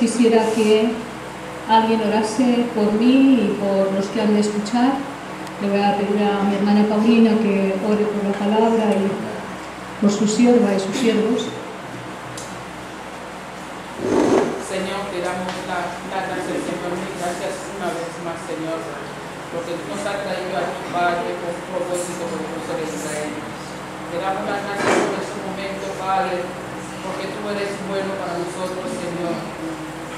quisiera que alguien orase por mí y por los que han de escuchar. Le voy a pedir a mi hermana Paulina que ore por la palabra y por su sierva y sus siervos. Señor, te damos las gracias, Señor, mil gracias una vez más, Señor, porque tú nos has traído a tu Padre con un propósito por el pueblo de Israel. Te damos las gracias por este momento, Padre, porque tú eres bueno para nosotros, Señor.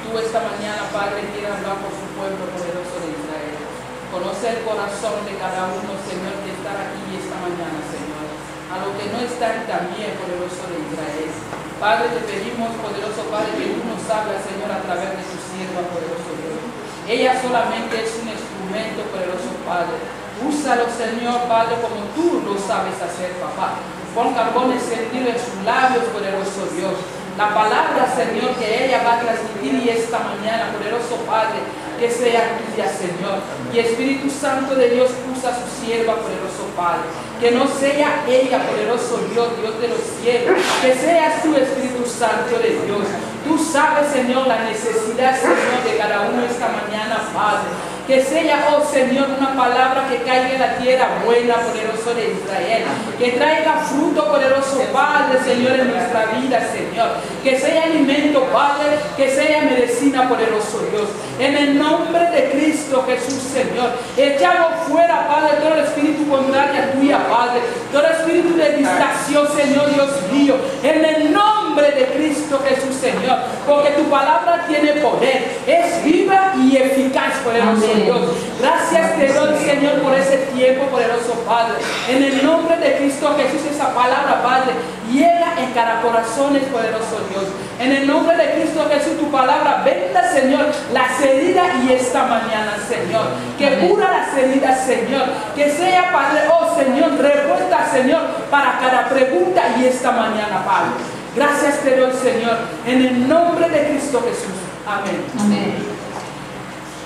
Tú esta mañana, Padre, quieres hablar por su pueblo poderoso de Israel. Conoce el corazón de cada uno, Señor, que está aquí esta mañana, Señor. A los que no están también, poderoso de Israel. Padre, te pedimos, poderoso Padre, que tú nos hables, Señor, a través de tu sierva, poderoso Dios. Ella solamente es un instrumento, poderoso Padre. Úsalo, Señor, Padre, como tú lo sabes hacer, papá. Pon carbón encendido en sus labios, poderoso Dios. La palabra, Señor, que ella va a transmitir esta mañana, poderoso Padre, que sea tuya, Señor. Y Espíritu Santo de Dios, usa a su sierva, poderoso Padre. Que no sea ella, poderoso Dios, Dios de los cielos. Que sea tu Espíritu Santo de Dios. Tú sabes, Señor, la necesidad, Señor, de cada uno esta mañana, Padre. Que sea, oh Señor, una palabra que caiga en la tierra buena, poderoso de Israel. Que traiga fruto, poderoso Padre, Señor, en nuestra vida, Señor. Que sea alimento, Padre, que sea medicina, poderoso Dios. En el nombre de Cristo Jesús, Señor. Echamos fuera, Padre, todo el espíritu contrario a tuya, Padre. Todo el espíritu de distracción, Señor, Dios mío. En el nombre de Cristo Jesús, Señor. Porque tu palabra tiene poder. Es viva y eficaz, poderoso Dios. Gracias te doy, Señor, por ese tiempo, poderoso Padre. En el nombre de Cristo Jesús, esa palabra, Padre, llega en cada corazón, poderoso Dios. En el nombre de Cristo Jesús, tu palabra venda, Señor, las heridas y esta mañana, Señor. Que cura las heridas, Señor. Que sea, Padre, oh Señor, respuesta, Señor, para cada pregunta y esta mañana, Padre. Gracias te doy, Señor, en el nombre de Cristo Jesús. Amén. Amén.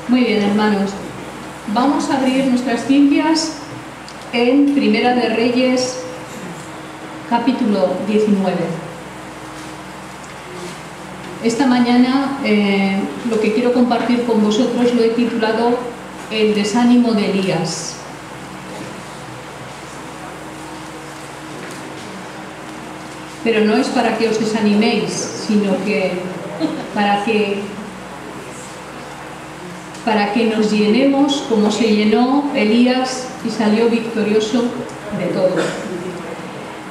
Muy bien, hermanos. Vamos a abrir nuestras Biblias en Primera de Reyes, capítulo 19. Esta mañana lo que quiero compartir con vosotros lo he titulado El desánimo de Elías. Pero no es para que os desaniméis, sino que para que nos llenemos como se llenó Elías y salió victorioso de todo.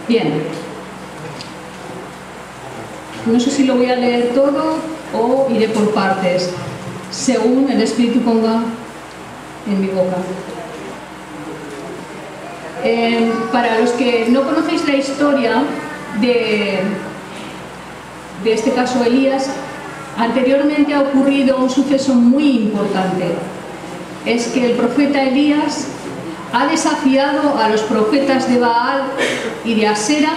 Bien. No sé si lo voy a leer todo o iré por partes, según el Espíritu ponga en mi boca. Para los que no conocéis la historia de este caso Elías, anteriormente ha ocurrido un suceso muy importante. Es que el profeta Elías ha desafiado a los profetas de Baal y de Asera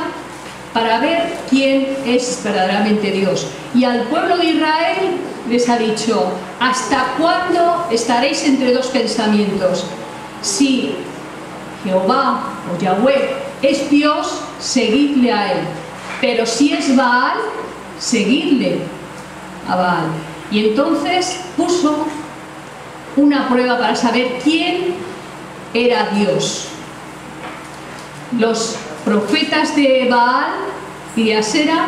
para ver quién es verdaderamente Dios. Y al pueblo de Israel les ha dicho: ¿hasta cuándo estaréis entre dos pensamientos? Si Jehová o Yahweh es Dios, seguidle a él. Pero si es Baal, seguidle a Baal. Y entonces puso una prueba para saber quién era Dios. Los profetas de Baal y de Asera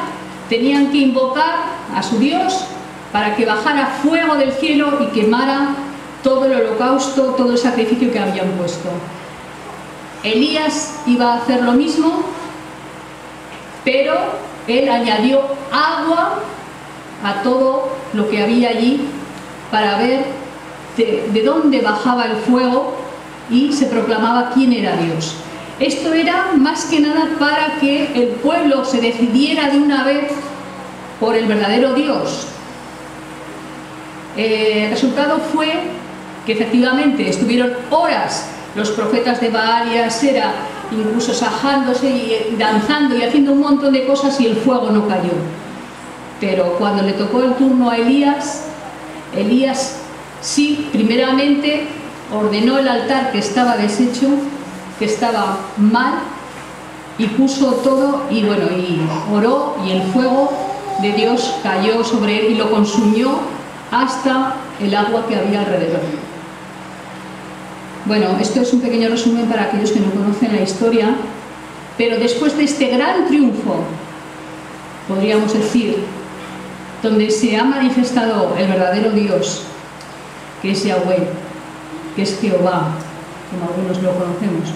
tenían que invocar a su Dios para que bajara fuego del cielo y quemara todo el holocausto, todo el sacrificio que habían puesto. Elías iba a hacer lo mismo, pero él añadió agua a todo lo que había allí para ver de dónde bajaba el fuego y se proclamaba quién era Dios. Esto era más que nada para que el pueblo se decidiera de una vez por el verdadero Dios. El resultado fue que efectivamente estuvieron horas los profetas de Baal y Asera, incluso sajándose y danzando y haciendo un montón de cosas, y el fuego no cayó. Pero cuando le tocó el turno a Elías, Elías sí, primeramente ordenó el altar que estaba deshecho, que estaba mal, y puso todo, y bueno, y oró, y el fuego de Dios cayó sobre él y lo consumió hasta el agua que había alrededor. Bueno, esto es un pequeño resumen para aquellos que no conocen la historia, pero después de este gran triunfo, podríamos decir, donde se ha manifestado el verdadero Dios, que es Yahweh, que es Jehová, como algunos lo conocemos,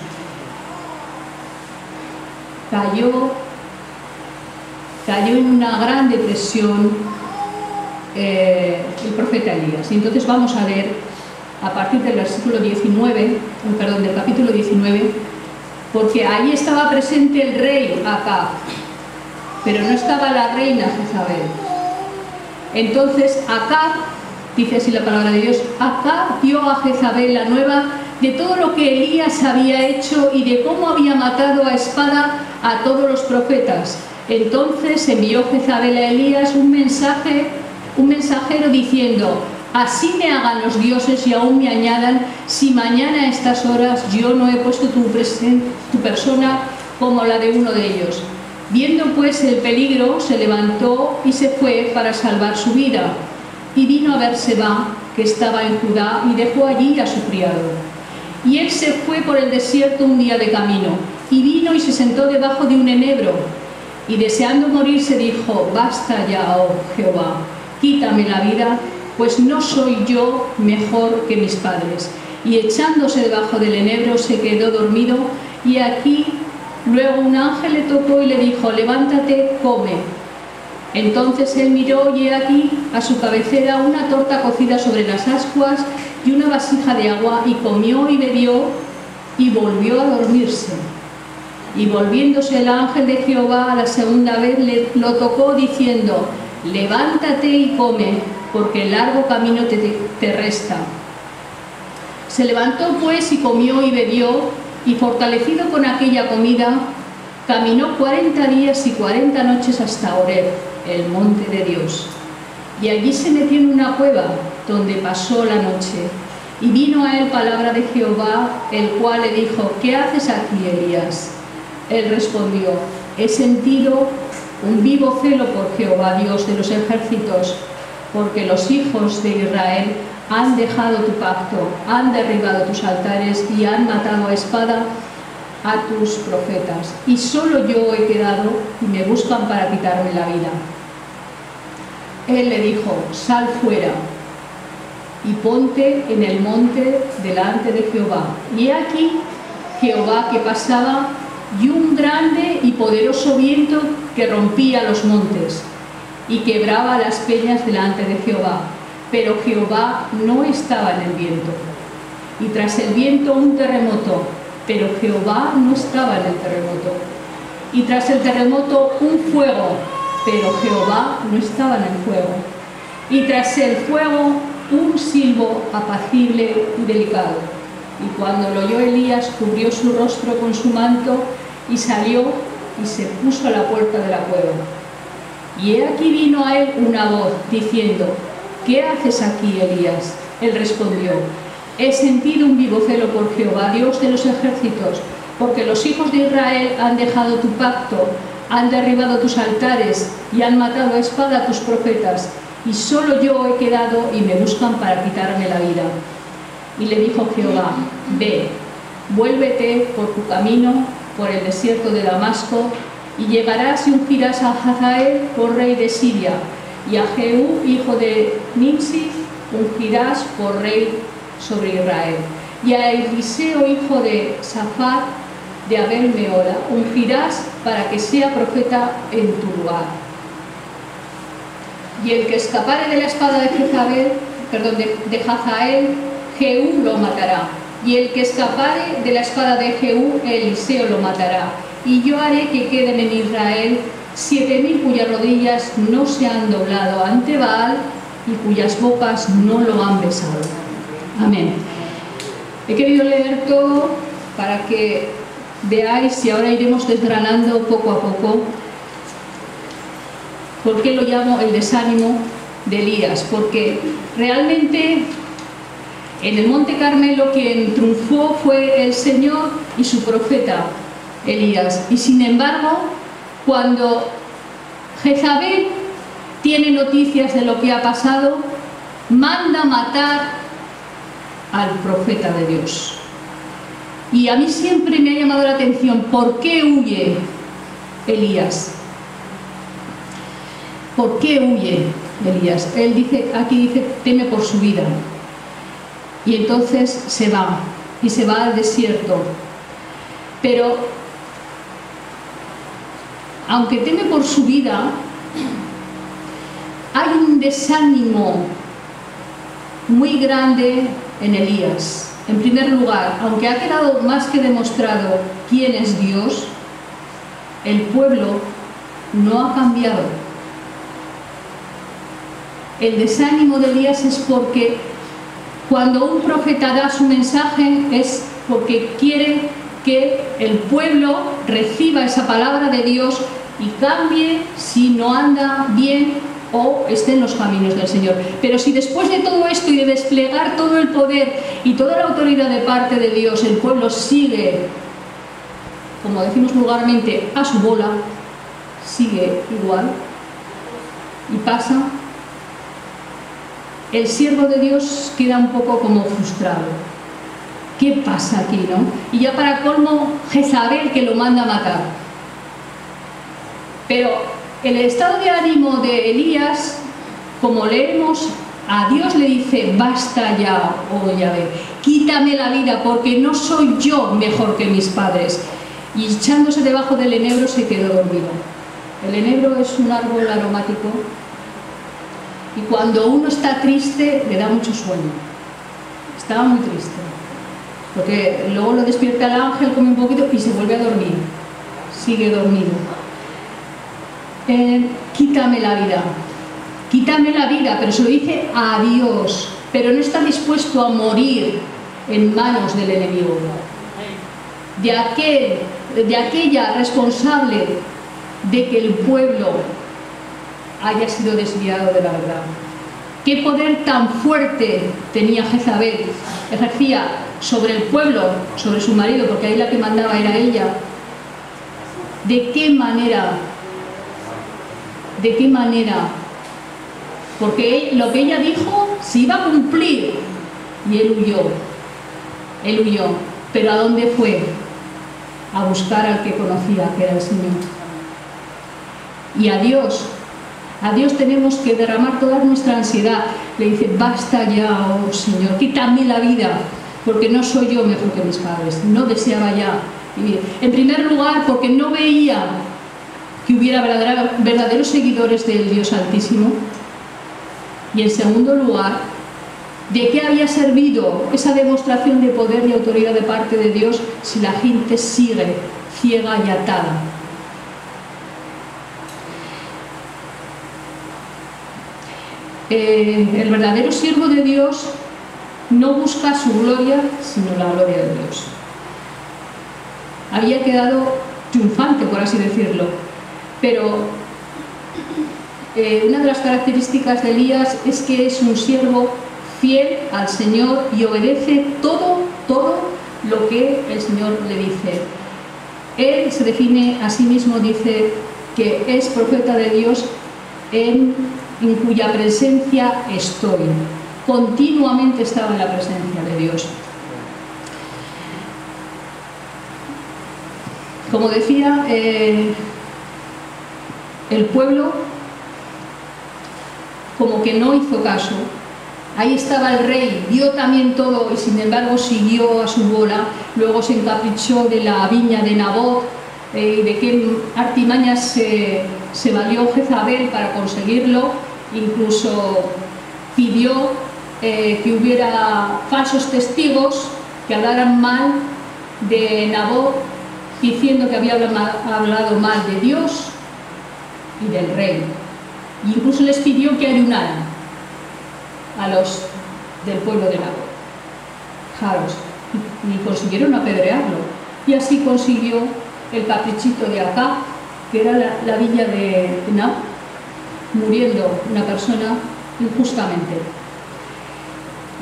cayó en una gran depresión el profeta Elías. Y entonces vamos a leer a partir del versículo 19, perdón, del capítulo 19, porque ahí estaba presente el rey Acab, pero no estaba la reina Jezabel. Entonces Acab, dice así la palabra de Dios, Acab dio a Jezabel la nueva de todo lo que Elías había hecho y de cómo había matado a espada a todos los profetas. Entonces envió Jezabel a Elías un mensajero diciendo: así me hagan los dioses y aún me añadan, si mañana a estas horas yo no he puesto tu persona como la de uno de ellos. Viendo pues el peligro, se levantó y se fue para salvar su vida. Y vino a Berseba, que estaba en Judá, y dejó allí a su criado. Y él se fue por el desierto un día de camino, y vino y se sentó debajo de un enebro. Y deseando morirse dijo: basta ya, oh Jehová, quítame la vida, pues no soy yo mejor que mis padres. Y echándose debajo del enebro se quedó dormido, y aquí luego un ángel le tocó y le dijo: levántate, come. Entonces él miró y he aquí a su cabecera una torta cocida sobre las ascuas y una vasija de agua, y comió y bebió y volvió a dormirse. Y volviéndose el ángel de Jehová a la segunda vez lo tocó diciendo: levántate y come, porque el largo camino te resta. Se levantó pues y comió y bebió, y fortalecido con aquella comida, caminó 40 días y 40 noches hasta Horeb, el monte de Dios. Y allí se metió en una cueva, donde pasó la noche. Y vino a él palabra de Jehová, el cual le dijo: ¿qué haces aquí, Elías? Él respondió: he sentido un vivo celo por Jehová, Dios de los ejércitos, porque los hijos de Israel han dejado tu pacto, han derribado tus altares y han matado a espada a tus profetas. Y solo yo he quedado y me buscan para quitarme la vida. Él le dijo: sal fuera y ponte en el monte delante de Jehová. Y he aquí Jehová que pasaba, y un grande y poderoso viento que rompía los montes y quebraba las peñas delante de Jehová. Pero Jehová no estaba en el viento. Y tras el viento un terremoto, pero Jehová no estaba en el terremoto. Y tras el terremoto un fuego, pero Jehová no estaba en el fuego. Y tras el fuego un silbo apacible y delicado. Y cuando lo oyó Elías, cubrió su rostro con su manto y salió y se puso a la puerta de la cueva. Y he aquí vino a él una voz diciendo: ¿qué haces aquí, Elías? Él respondió: he sentido un vivo celo por Jehová, Dios de los ejércitos, porque los hijos de Israel han dejado tu pacto, han derribado tus altares y han matado a espada a tus profetas, y solo yo he quedado y me buscan para quitarme la vida. Y le dijo Jehová: ve, vuélvete por tu camino, por el desierto de Damasco, y llegarás y ungirás a Hazael por rey de Siria, y a Jehú, hijo de Nimsi, ungirás por rey sobre Israel, y a Eliseo, hijo de Safat, de Abel Meola, ungirás para que sea profeta en tu lugar. Y el que escapare de la espada de Hazael, Jehú lo matará, y el que escapare de la espada de Jehú, Eliseo lo matará. Y yo haré que queden en Israel 7000 cuyas rodillas no se han doblado ante Baal y cuyas bocas no lo han besado. Amén. He querido leer todo para que veáis, y ahora iremos desgranando poco a poco, por qué lo llamo el desánimo de Elías. Porque realmente en el Monte Carmelo quien triunfó fue el Señor y su profeta Elías. Y sin embargo, cuando Jezabel tiene noticias de lo que ha pasado, manda matar al profeta de Dios. Y a mí siempre me ha llamado la atención, ¿por qué huye Elías? ¿Por qué huye Elías? Él dice, aquí dice, teme por su vida. Y entonces se va, y se va al desierto. Pero, aunque teme por su vida, hay un desánimo muy grande en Elías. En primer lugar, aunque ha quedado más que demostrado quién es Dios, el pueblo no ha cambiado. El desánimo de Elías es porque cuando un profeta da su mensaje es porque quiere que el pueblo reciba esa palabra de Dios y cambie si no anda bien o esté en los caminos del Señor. Pero si después de todo esto y de desplegar todo el poder y toda la autoridad de parte de Dios, el pueblo sigue, como decimos vulgarmente, a su bola, sigue igual y pasa, el siervo de Dios queda un poco como frustrado. ¿Qué pasa aquí, no? Y ya para colmo, Jezabel, que lo manda a matar. Pero el estado de ánimo de Elías, como leemos, a Dios le dice, basta ya, oh Yahvé, quítame la vida porque no soy yo mejor que mis padres. Y echándose debajo del enebro se quedó dormido. El enebro es un árbol aromático y cuando uno está triste le da mucho sueño. Estaba muy triste, porque luego lo despierta el ángel, come un poquito y se vuelve a dormir. Sigue dormido. Quítame la vida, pero se lo dice a Dios, pero no está dispuesto a morir en manos del enemigo, de aquella responsable de que el pueblo haya sido desviado de la verdad. ¿Qué poder tan fuerte tenía Jezabel? Ejercía sobre el pueblo, sobre su marido, porque ahí la que mandaba era ella. ¿De qué manera? ¿De qué manera? Porque lo que ella dijo se iba a cumplir y él huyó. ¿Pero a dónde fue? A buscar al que conocía, que era el Señor. Y a Dios tenemos que derramar toda nuestra ansiedad. Le dice, basta ya, oh Señor, quítame la vida, porque no soy yo mejor que mis padres, no deseaba ya vivir. En primer lugar, porque no veía que hubiera verdaderos seguidores del Dios Altísimo. Y en segundo lugar, ¿de qué había servido esa demostración de poder y autoridad de parte de Dios si la gente sigue ciega y atada? El verdadero siervo de Dios no busca su gloria, sino la gloria de Dios. Había quedado triunfante, por así decirlo, pero una de las características de Elías es que es un siervo fiel al Señor y obedece todo lo que el Señor le dice. Él se define a sí mismo, dice que es profeta de Dios en cuya presencia estoy. Continuamente estaba en la presencia de Dios. Como decía, el pueblo como que no hizo caso. Ahí estaba el rey, vio también todo y sin embargo siguió a su bola. Luego se encaprichó de la viña de Nabot y de qué artimañas se valió Jezabel para conseguirlo. Incluso pidió que hubiera falsos testigos que hablaran mal de Nabot, diciendo que había hablado mal de Dios y del rey. Y incluso les pidió que ayunaran a los del pueblo de Nabot. Fijaros, y consiguieron apedrearlo. Y así consiguió el caprichito de Acab, que era la viña de Nabot, muriendo una persona injustamente.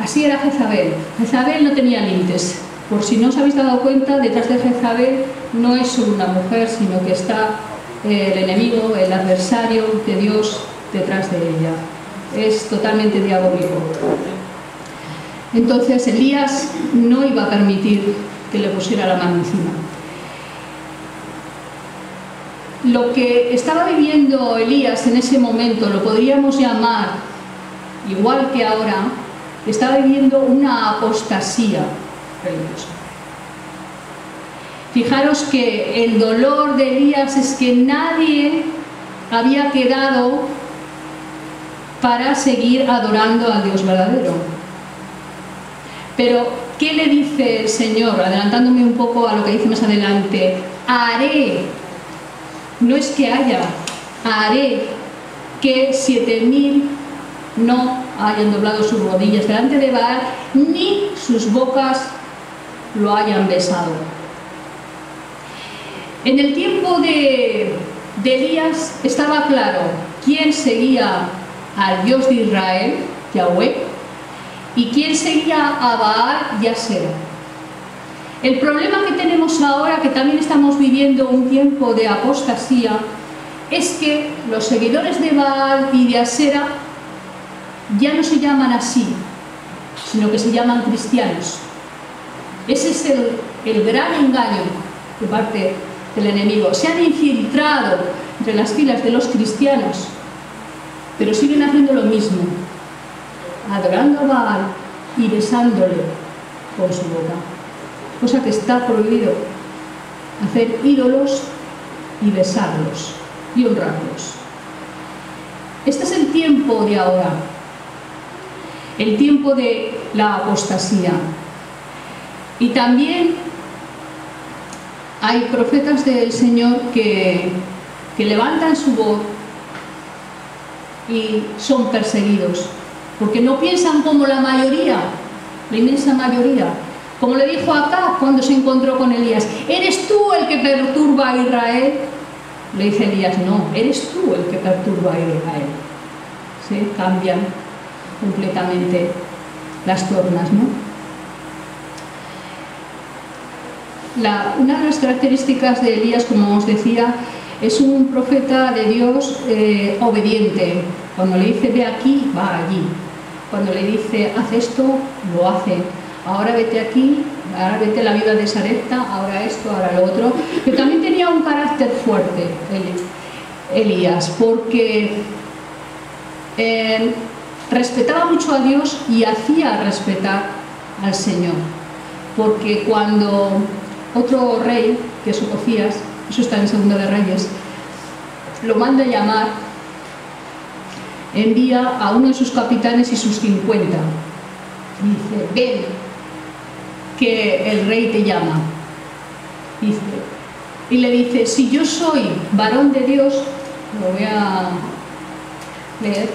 Así era Jezabel. Jezabel no tenía límites. Por si no os habéis dado cuenta, detrás de Jezabel no es solo una mujer, sino que está el enemigo, el adversario de Dios, detrás de ella. Es totalmente diabólico. Entonces Elías no iba a permitir que le pusiera la mano encima. Lo que estaba viviendo Elías en ese momento lo podríamos llamar, igual que ahora, estaba viviendo una apostasía religiosa. Fijaros que el dolor de Elías es que nadie había quedado para seguir adorando al Dios verdadero. Pero, ¿qué le dice el Señor? Adelantándome un poco a lo que dice más adelante, haré, no es que haya, haré que 7000 no hayan doblado sus rodillas delante de Baal, ni sus bocas lo hayan besado. En el tiempo de Elías estaba claro quién seguía al Dios de Israel, Yahweh, y quién seguía a Baal y a Asera. El problema que tenemos ahora, que también estamos viviendo un tiempo de apostasía, es que los seguidores de Baal y de Asera ya no se llaman así, sino que se llaman cristianos. Ese es el gran engaño de parte del enemigo. Se han infiltrado entre las filas de los cristianos, pero siguen haciendo lo mismo, adorando a Baal y besándole con su boca, cosa que está prohibido, hacer ídolos y besarlos y honrarlos. Este es el tiempo de ahora, el tiempo de la apostasía. Y también hay profetas del Señor que levantan su voz y son perseguidos, porque no piensan como la mayoría, la inmensa mayoría. Como le dijo Acab cuando se encontró con Elías, ¿eres tú el que perturba a Israel? Le dice Elías, no, eres tú el que perturba a Israel. ¿Sí? Cambian completamente las tornas, ¿no? Una de las características de Elías, como os decía, es un profeta de Dios obediente. Cuando le dice ve aquí, va allí. Cuando le dice haz esto, lo hace. Ahora vete aquí, ahora vete a la viuda de Sarepta, ahora esto, ahora lo otro. Pero también tenía un carácter fuerte Elías, porque respetaba mucho a Dios y hacía respetar al Señor. Porque cuando otro rey, que es Ocosías, eso está en Segunda de Reyes, lo manda a llamar, envía a uno de sus capitanes y sus 50. Dice, ven, que el rey te llama. Dice, y le dice, si yo soy varón de Dios, lo voy a leer,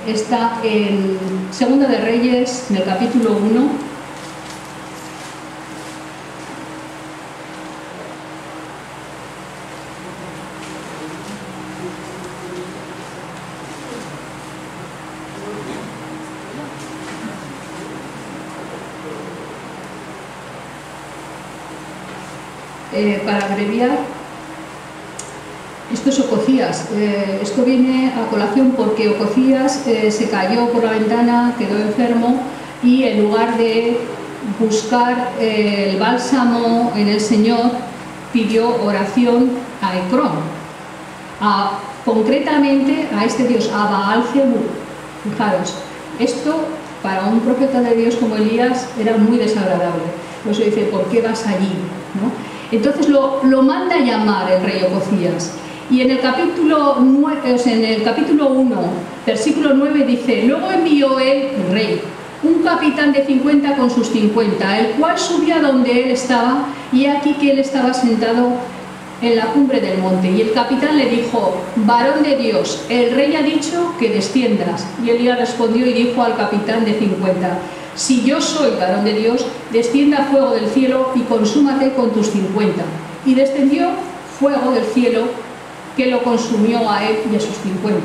está en Segunda de Reyes, en el capítulo 1, para abreviar, esto es Ocosías. Esto viene a colación porque Ocosías se cayó por la ventana, quedó enfermo y en lugar de buscar el bálsamo en el Señor, pidió oración a Ecrón, concretamente a este dios, a Baal-Zebub. Fijaros, esto para un profeta de Dios como Elías era muy desagradable. Por eso dice, ¿por qué vas allí? ¿No? Entonces lo manda a llamar el rey Ocosías. Y en el capítulo 1, versículo 9 dice, luego envió él, el rey, un capitán de 50 con sus 50, el cual subió a donde él estaba, y aquí que él estaba sentado en la cumbre del monte. Y el capitán le dijo, varón de Dios, el rey ha dicho que desciendas. Y Elías respondió y dijo al capitán de 50, si yo soy varón de Dios, descienda fuego del cielo y consúmate con tus 50. Y descendió fuego del cielo que lo consumió a él y a sus 50.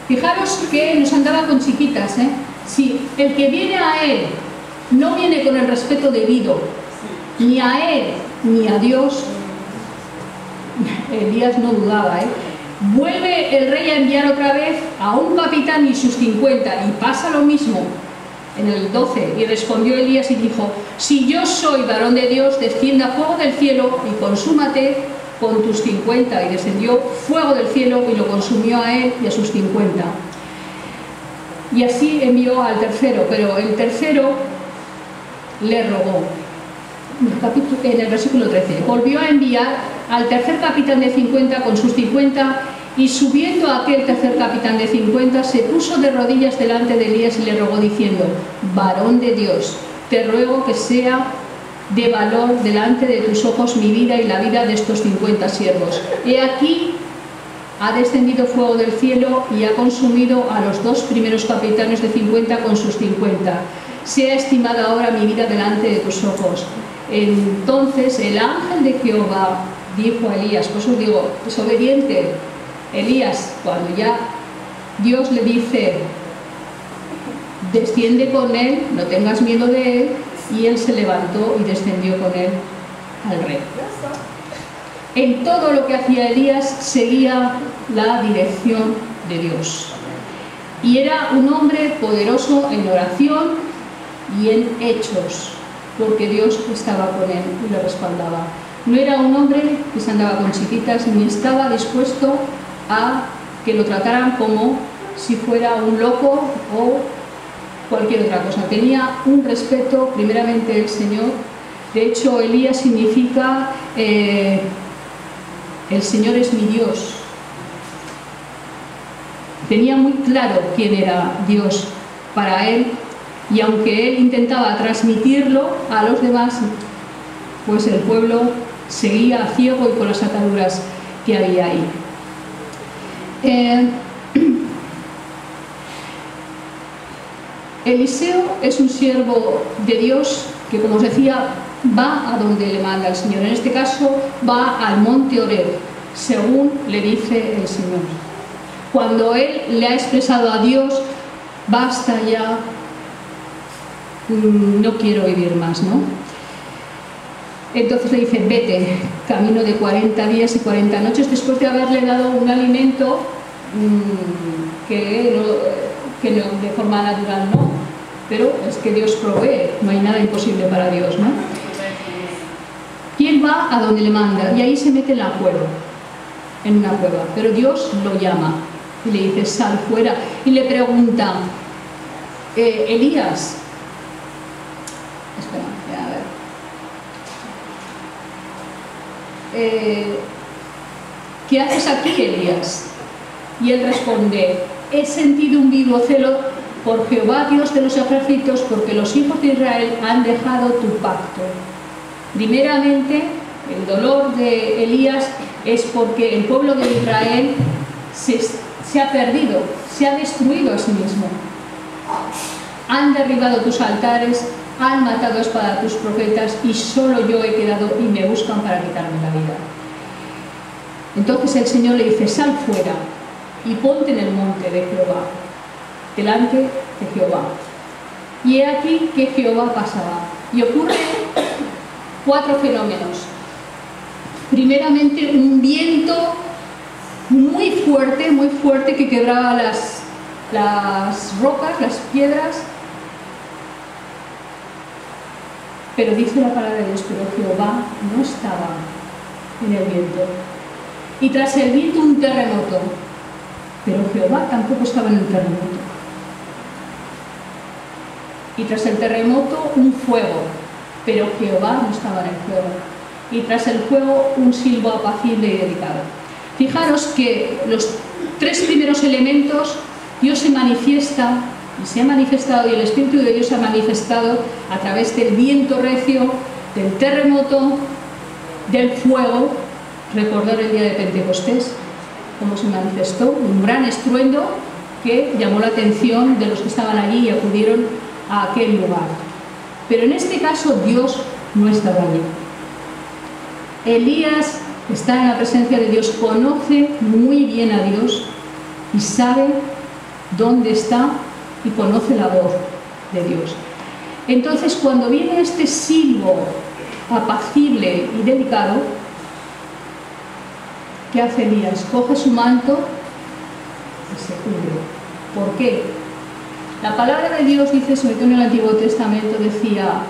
Fijaros que nos andaba con chiquitas, ¿eh? Si el que viene a él no viene con el respeto debido, ni a él ni a Dios, Elías no dudaba, Vuelve el rey a enviar otra vez a un capitán y sus 50, y pasa lo mismo en el 12. Y respondió Elías y dijo: si yo soy varón de Dios, descienda fuego del cielo y consúmate con tus 50. Y descendió fuego del cielo y lo consumió a él y a sus 50. Y así envió al tercero, pero el tercero le rogó. En el versículo 13, volvió a enviar al tercer capitán de 50 con sus 50, y subiendo aquel tercer capitán de 50 se puso de rodillas delante de Elías y le rogó diciendo: varón de Dios, te ruego que sea de valor delante de tus ojos mi vida y la vida de estos 50 siervos. He aquí, ha descendido fuego del cielo y ha consumido a los 2 primeros capitanes de 50 con sus 50. Sea estimada ahora mi vida delante de tus ojos. Entonces el ángel de Jehová dijo a Elías, pues os digo, es obediente Elías, cuando ya Dios le dice: desciende con él, no tengas miedo de él, y él se levantó y descendió con él al rey. En todo lo que hacía Elías seguía la dirección de Dios, y era un hombre poderoso en oración y en hechos, porque Dios estaba con él y lo respaldaba. No era un hombre que se andaba con chiquitas, ni estaba dispuesto a que lo trataran como si fuera un loco o cualquier otra cosa. Tenía un respeto primeramente del Señor. De hecho, Elías significa el Señor es mi Dios. Tenía muy claro quién era Dios para él, y aunque él intentaba transmitirlo a los demás, pues el pueblo seguía ciego y con las ataduras que había ahí. Eliseo es un siervo de Dios que, como os decía, va a donde le manda el Señor. En este caso va al monte Horeb, según le dice el Señor. Cuando él le ha expresado a Dios: basta ya, no quiero vivir más, ¿no? Entonces le dice: vete, camino de 40 días y 40 noches, después de haberle dado un alimento que no, de forma natural no, pero es que Dios provee, no hay nada imposible para Dios, ¿no? Y él va a donde le manda, y ahí se mete en la cueva, en una cueva, pero Dios lo llama y le dice: sal fuera. Y le pregunta: Elías, espera, a ver, ¿qué haces aquí, Elías? Y él responde: he sentido un vivo celo por Jehová, Dios de los ejércitos, porque los hijos de Israel han dejado tu pacto. Primeramente, el dolor de Elías es porque el pueblo de Israel se ha perdido, se ha destruido a sí mismo. Han derribado tus altares, han matado a espada a tus profetas, y solo yo he quedado y me buscan para quitarme la vida. Entonces el Señor le dice: sal fuera y ponte en el monte de Jehová, delante de Jehová. Y he aquí que Jehová pasaba. Y ocurre 4 fenómenos. Primeramente, un viento muy fuerte que quebraba las rocas, las piedras. Pero dice la palabra de Dios: pero Jehová no estaba en el viento. Y tras el viento, un terremoto. Pero Jehová tampoco estaba en el terremoto. Y tras el terremoto, un fuego. Pero Jehová no estaba en el fuego. Y tras el fuego, un silbo apacible y delicado. Fijaros que los 3 primeros elementos, Dios se manifiesta, y se ha manifestado, y el Espíritu de Dios se ha manifestado a través del viento recio, del terremoto, del fuego. Recordar el día de Pentecostés, cómo se manifestó, un gran estruendo que llamó la atención de los que estaban allí y acudieron a aquel lugar. Pero en este caso Dios no estaba allí. Elías está en la presencia de Dios, conoce muy bien a Dios y sabe dónde está y conoce la voz de Dios. Entonces, cuando viene este silbo apacible y delicado, ¿Qué hace Elías? Coge su manto y se cubre. ¿Por qué? La palabra de Dios dice, sobre todo en el Antiguo Testamento, decía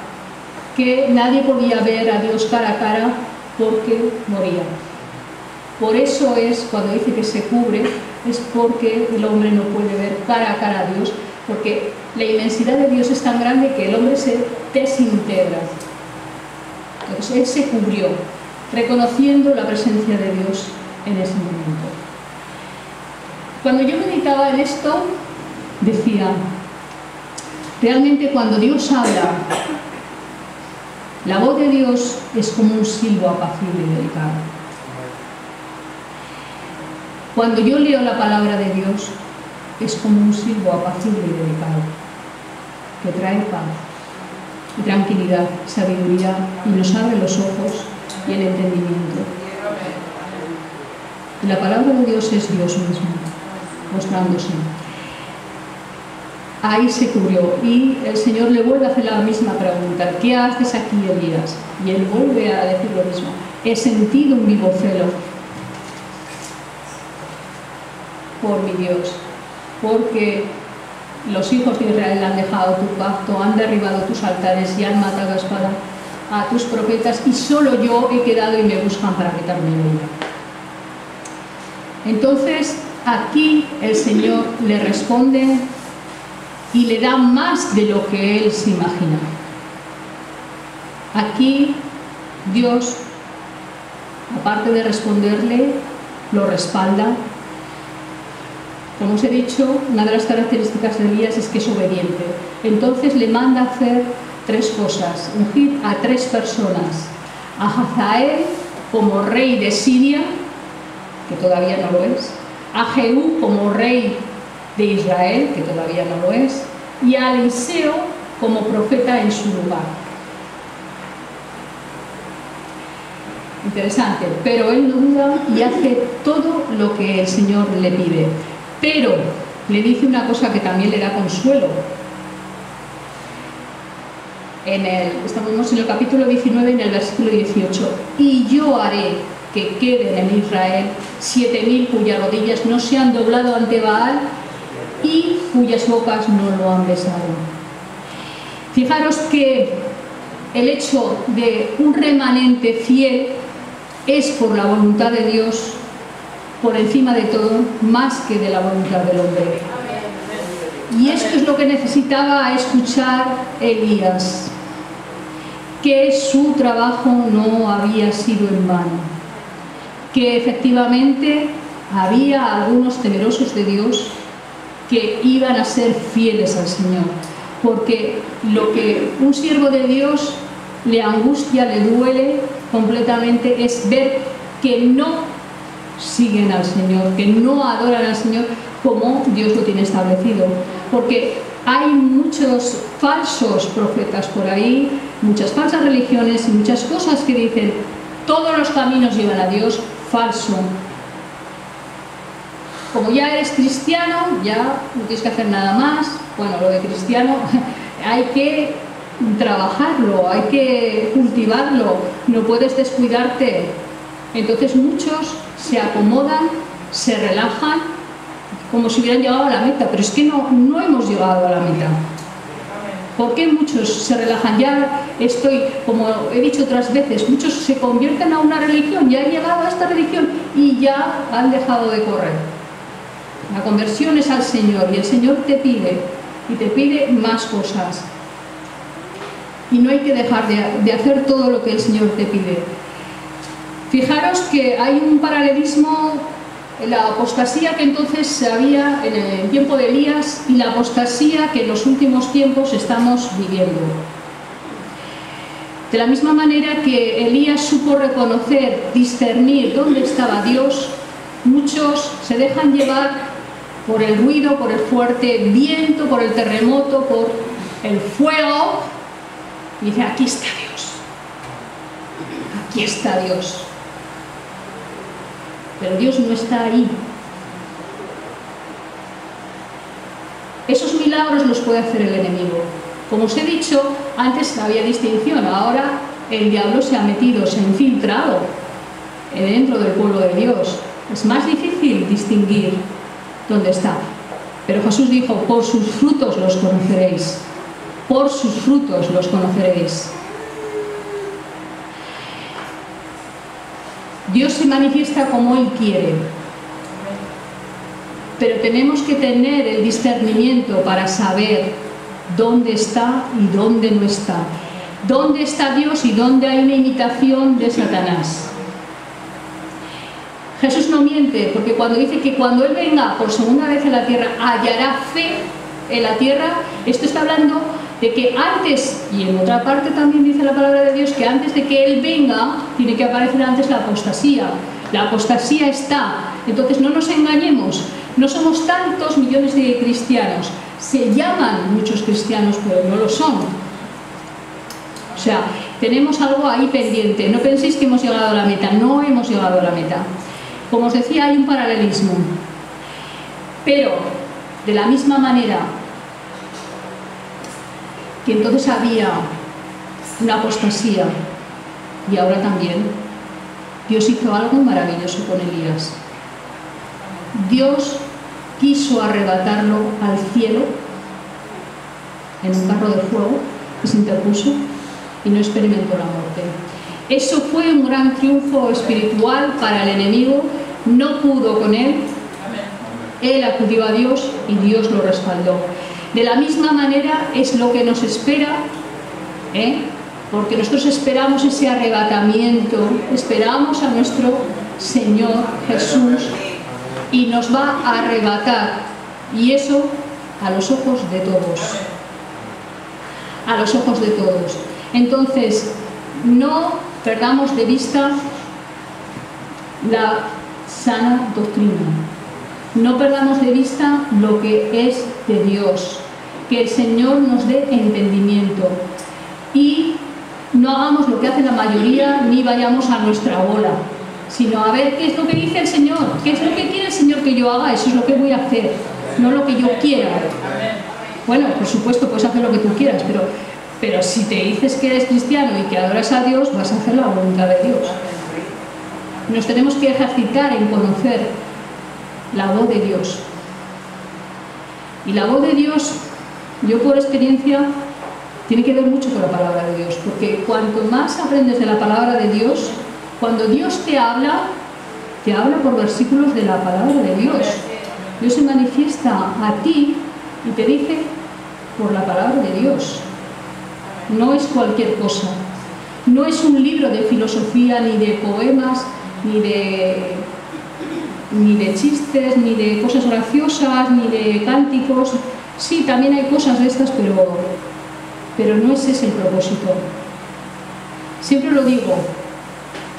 que nadie podía ver a Dios cara a cara porque moría. Por eso es, cuando dice que se cubre, es porque el hombre no puede ver cara a cara a Dios, porque la inmensidad de Dios es tan grande que el hombre se desintegra. Entonces él se cubrió, reconociendo la presencia de Dios en ese momento. Cuando yo meditaba en esto, decía, realmente cuando Dios habla, la voz de Dios es como un silbo apacible y delicado. Cuando yo leo la palabra de Dios, es como un silbo apacible y delicado, que trae paz y tranquilidad, sabiduría, y nos abre los ojos y el entendimiento. Y la palabra de Dios es Dios mismo, mostrándose. Ahí se cubrió, y el Señor le vuelve a hacer la misma pregunta: ¿qué haces aquí, Elías? Y él vuelve a decir lo mismo: he sentido un vivo celo por mi Dios, porque los hijos de Israel han dejado tu pacto, han derribado tus altares y han matado a espada a tus profetas, y solo yo he quedado y me buscan para quitarme la vida. Entonces aquí el Señor le responde y le da más de lo que él se imagina. Aquí Dios, aparte de responderle, lo respalda. Como os he dicho, una de las características de Elías es que es obediente. Entonces le manda hacer 3 cosas: ungir a 3 personas: a Hazael como rey de Siria, que todavía no lo es; a Jehú como rey de Israel, que todavía no lo es; y a Eliseo como profeta en su lugar. Interesante, pero él no duda y hace todo lo que el Señor le pide. Pero le dice una cosa que también le da consuelo. Estamos en el capítulo 19, en el versículo 18. Y yo haré que queden en Israel 7000 cuyas rodillas no se han doblado ante Baal y cuyas bocas no lo han besado. Fijaros que el hecho de un remanente fiel es por la voluntad de Dios, por encima de todo, más que de la voluntad del hombre. Y esto es lo que necesitaba escuchar Elías, que su trabajo no había sido en vano, que efectivamente había algunos temerosos de Dios que iban a ser fieles al Señor, porque lo que un siervo de Dios le angustia, le duele completamente, es ver que no siguen al Señor, que no adoran al Señor como Dios lo tiene establecido, porque hay muchos falsos profetas por ahí, muchas falsas religiones y muchas cosas que dicen todos los caminos llevan a Dios. Falso. Como ya eres cristiano, ya no tienes que hacer nada más. Bueno, lo de cristiano hay que trabajarlo, hay que cultivarlo, no puedes descuidarte. Entonces muchos se acomodan, se relajan, como si hubieran llegado a la meta, pero es que no hemos llegado a la meta. ¿Por qué muchos se relajan? Ya estoy, como he dicho otras veces, muchos se convierten a una religión, ya han llegado a esta religión y ya han dejado de correr. La conversión es al Señor y el Señor te pide, y te pide más cosas. Y no hay que dejar de hacer todo lo que el Señor te pide. Fijaros que hay un paralelismo, la apostasía que entonces había en el tiempo de Elías y la apostasía que en los últimos tiempos estamos viviendo. De la misma manera que Elías supo reconocer, discernir dónde estaba Dios, muchos se dejan llevar por el ruido, por el fuerte viento, por el terremoto, por el fuego, y dicen: aquí está Dios, aquí está Dios. Pero Dios no está ahí. Esos milagros los puede hacer el enemigo. Como os he dicho, antes había distinción, ahora el diablo se ha metido, se ha infiltrado dentro del pueblo de Dios. Es más difícil distinguir dónde está. Pero Jesús dijo, por sus frutos los conoceréis. Por sus frutos los conoceréis. Dios se manifiesta como Él quiere. Pero tenemos que tener el discernimiento para saber dónde está y dónde no está. Dónde está Dios y dónde hay una imitación de Satanás. Jesús no miente, porque cuando dice que cuando Él venga por segunda vez a la tierra hallará fe en la tierra, esto está hablando de que antes, y en otra parte también dice la palabra de Dios, que antes de que Él venga, tiene que aparecer antes la apostasía. La apostasía está. Entonces no nos engañemos, no somos tantos millones de cristianos. Se llaman muchos cristianos, pero no lo son. O sea, tenemos algo ahí pendiente. No penséis que hemos llegado a la meta, no hemos llegado a la meta. Como os decía, hay un paralelismo. Pero, de la misma manera que entonces había una apostasía, y ahora también, Dios hizo algo maravilloso con Elías. Dios quiso arrebatarlo al cielo en un carro de fuego que se interpuso y no experimentó la muerte. Eso fue un gran triunfo espiritual para el enemigo. No pudo con él. Él acudió a Dios y Dios lo respaldó. De la misma manera es lo que nos espera, porque nosotros esperamos ese arrebatamiento, esperamos a nuestro Señor Jesús y nos va a arrebatar, y eso a los ojos de todos. A los ojos de todos. Entonces, no perdamos de vista la sana doctrina. No perdamos de vista lo que es de Dios. Que el Señor nos dé entendimiento. Y no hagamos lo que hace la mayoría, ni vayamos a nuestra bola, sino a ver qué es lo que dice el Señor, qué es lo que quiere el Señor que yo haga, eso es lo que voy a hacer, no lo que yo quiera. Bueno, por supuesto, puedes hacer lo que tú quieras, pero si te dices que eres cristiano y que adoras a Dios, vas a hacer la voluntad de Dios. Nos tenemos que ejercitar en conocer la voz de Dios. Y la voz de Dios, yo por experiencia, tiene que ver mucho con la palabra de Dios, porque cuanto más aprendes de la palabra de Dios, cuando Dios te habla por versículos de la palabra de Dios. Dios se manifiesta a ti y te dice por la palabra de Dios. No es cualquier cosa. No es un libro de filosofía, ni de poemas, ni de chistes, ni de cosas graciosas, ni de cánticos. Sí, también hay cosas de estas, pero no ese es el propósito. Siempre lo digo,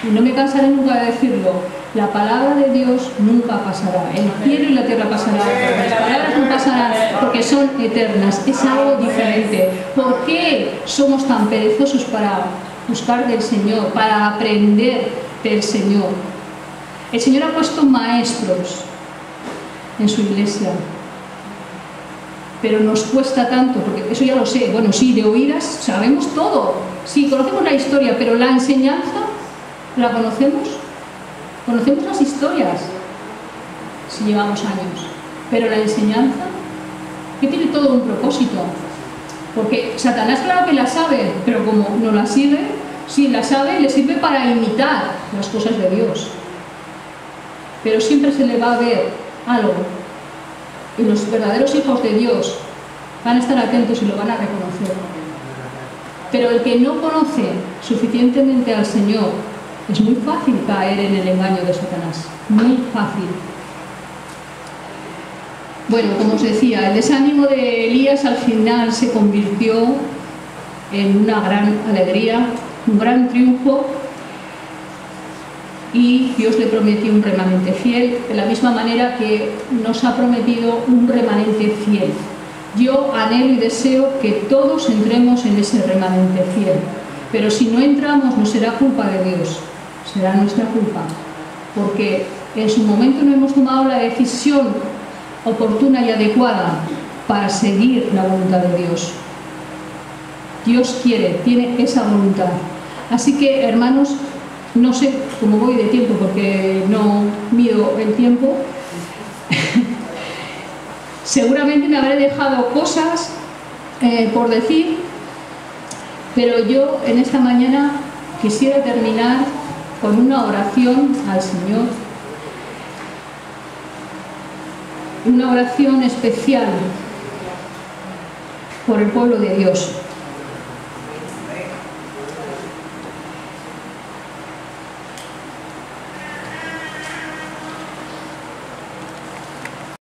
y no me cansaré nunca de decirlo, la palabra de Dios nunca pasará. El cielo y la tierra pasarán, las palabras no pasarán porque son eternas. Es algo diferente. ¿Por qué somos tan perezosos para buscar del Señor, para aprender del Señor? El Señor ha puesto maestros en su iglesia, pero nos cuesta tanto, porque eso ya lo sé. Bueno, sí, de oídas sabemos todo, sí, conocemos la historia, pero la enseñanza, ¿la conocemos? Conocemos las historias, si llevamos años, pero la enseñanza, que tiene todo un propósito, porque Satanás claro que la sabe, pero como no la sigue, si la sabe, le sirve para imitar las cosas de Dios, pero siempre se le va a ver algo, y los verdaderos hijos de Dios van a estar atentos y lo van a reconocer. Pero el que no conoce suficientemente al Señor, es muy fácil caer en el engaño de Satanás, muy fácil. Bueno, como os decía, el desánimo de Elías al final se convirtió en una gran alegría, un gran triunfo, y Dios le prometió un remanente fiel, de la misma manera que nos ha prometido un remanente fiel. Yo anhelo y deseo que todos entremos en ese remanente fiel, pero si no entramos no será culpa de Dios, será nuestra culpa, porque en su momento no hemos tomado la decisión oportuna y adecuada para seguir la voluntad de Dios. Dios quiere, tiene esa voluntad. Así que, hermanos, no sé cómo voy de tiempo porque no mido el tiempo. Seguramente me habré dejado cosas por decir, pero yo en esta mañana quisiera terminar con una oración al Señor, una oración especial por el pueblo de Dios.